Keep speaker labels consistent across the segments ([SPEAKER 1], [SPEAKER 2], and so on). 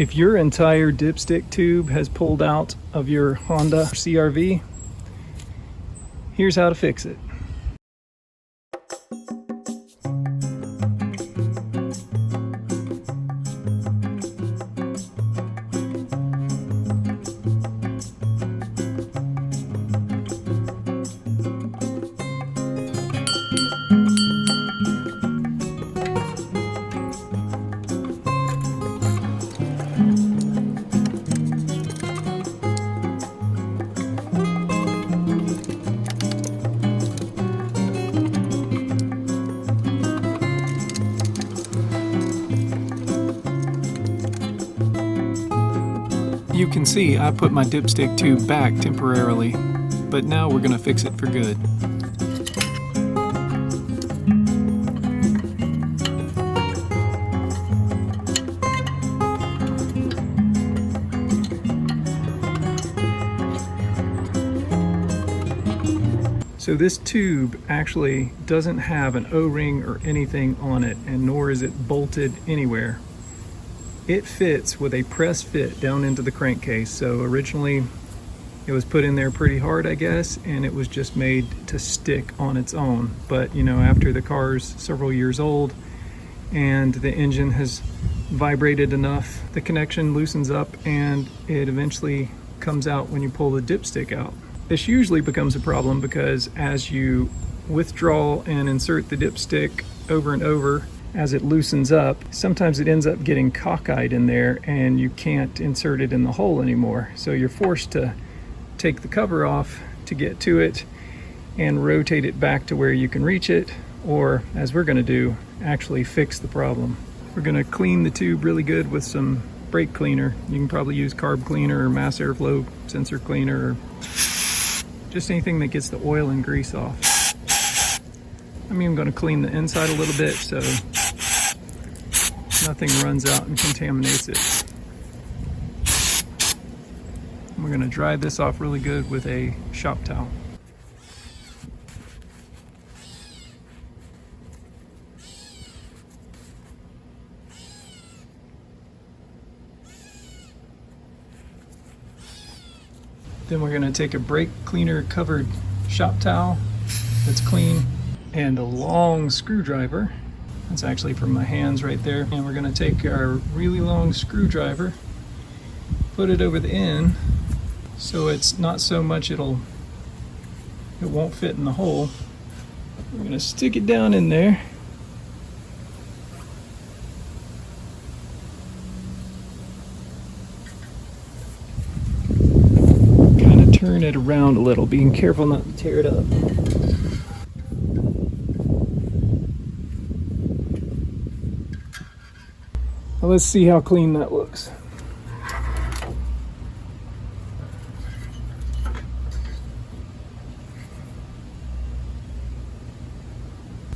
[SPEAKER 1] If your entire dipstick tube has pulled out of your Honda CRV, here's how to fix it. You can see I put my dipstick tube back temporarily, but now we're going to fix it for good. So this tube actually doesn't have an O-ring or anything on it, and nor is it bolted anywhere. It fits with a press fit down into the crankcase. So originally it was put in there pretty hard, I guess, and it was just made to stick on its own. But you know, after the car's several years old and the engine has vibrated enough, the connection loosens up and it eventually comes out when you pull the dipstick out. This usually becomes a problem because as you withdraw and insert the dipstick over and over, as it loosens up, sometimes it ends up getting cockeyed in there and you can't insert it in the hole anymore. So you're forced to take the cover off to get to it and rotate it back to where you can reach it, or as we're going to do, actually fix the problem. We're going to clean the tube really good with some brake cleaner. You can probably use carb cleaner or mass airflow sensor cleaner, or just anything that gets the oil and grease off. I'm even going to clean the inside a little bit so nothing runs out and contaminates it. And we're going to dry this off really good with a shop towel. Then we're going to take a brake cleaner covered shop towel that's clean and a long screwdriver. That's actually from my hands right there. And we're going to take our really long screwdriver, put it over the end so it's not so much it won't fit in the hole. We're going to stick it down in there. Kind of turn it around a little, being careful not to tear it up. Well, let's see how clean that looks.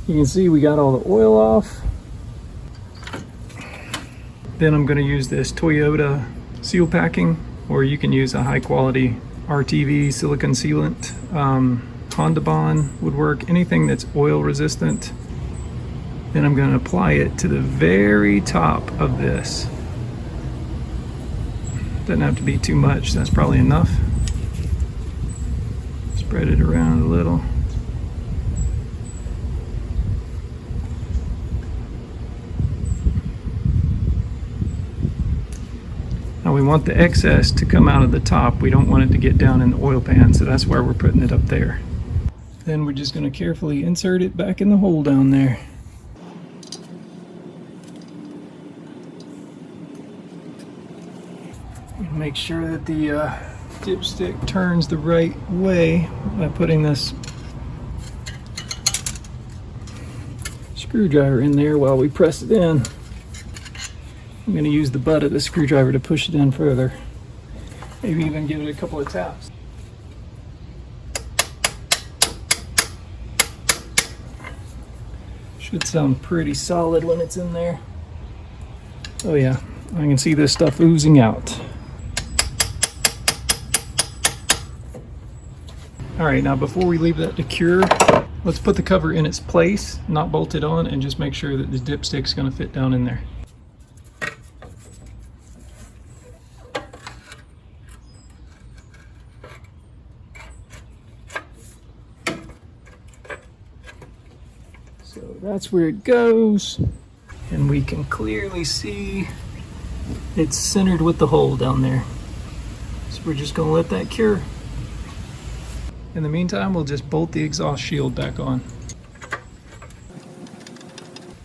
[SPEAKER 1] You can see we got all the oil off. Then I'm going to use this Toyota seal packing, or you can use a high quality RTV silicone sealant. Honda Bond would work, anything that's oil resistant. Then I'm going to apply it to the very top of this. Doesn't have to be too much, that's probably enough. Spread it around a little. Now we want the excess to come out of the top. We don't want it to get down in the oil pan, so that's why we're putting it up there. Then we're just going to carefully insert it back in the hole down there. Make sure that the dipstick turns the right way by putting this screwdriver in there while we press it in. I'm going to use the butt of the screwdriver to push it in further. Maybe even give it a couple of taps. Should sound pretty solid when it's in there. Oh yeah, I can see this stuff oozing out. All right, now before we leave that to cure, let's put the cover in its place, not bolt it on, and just make sure that the dipstick's going to fit down in there. So that's where it goes, and we can clearly see it's centered with the hole down there. So we're just gonna let that cure. In the meantime, we'll just bolt the exhaust shield back on.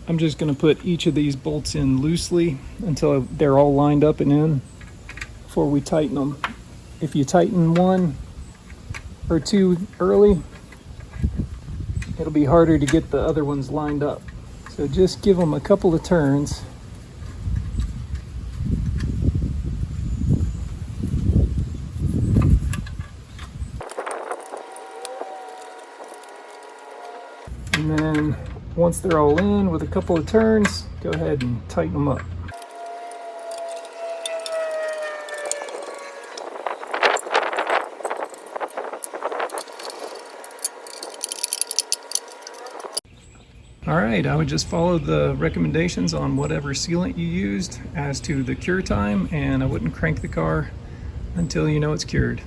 [SPEAKER 1] I'm just gonna put each of these bolts in loosely until they're all lined up and in before we tighten them. If you tighten one or two early, it'll be harder to get the other ones lined up. So just give them a couple of turns. And then once they're all in with a couple of turns, go ahead and tighten them up. All right, I would just follow the recommendations on whatever sealant you used as to the cure time, and I wouldn't crank the car until you know it's cured.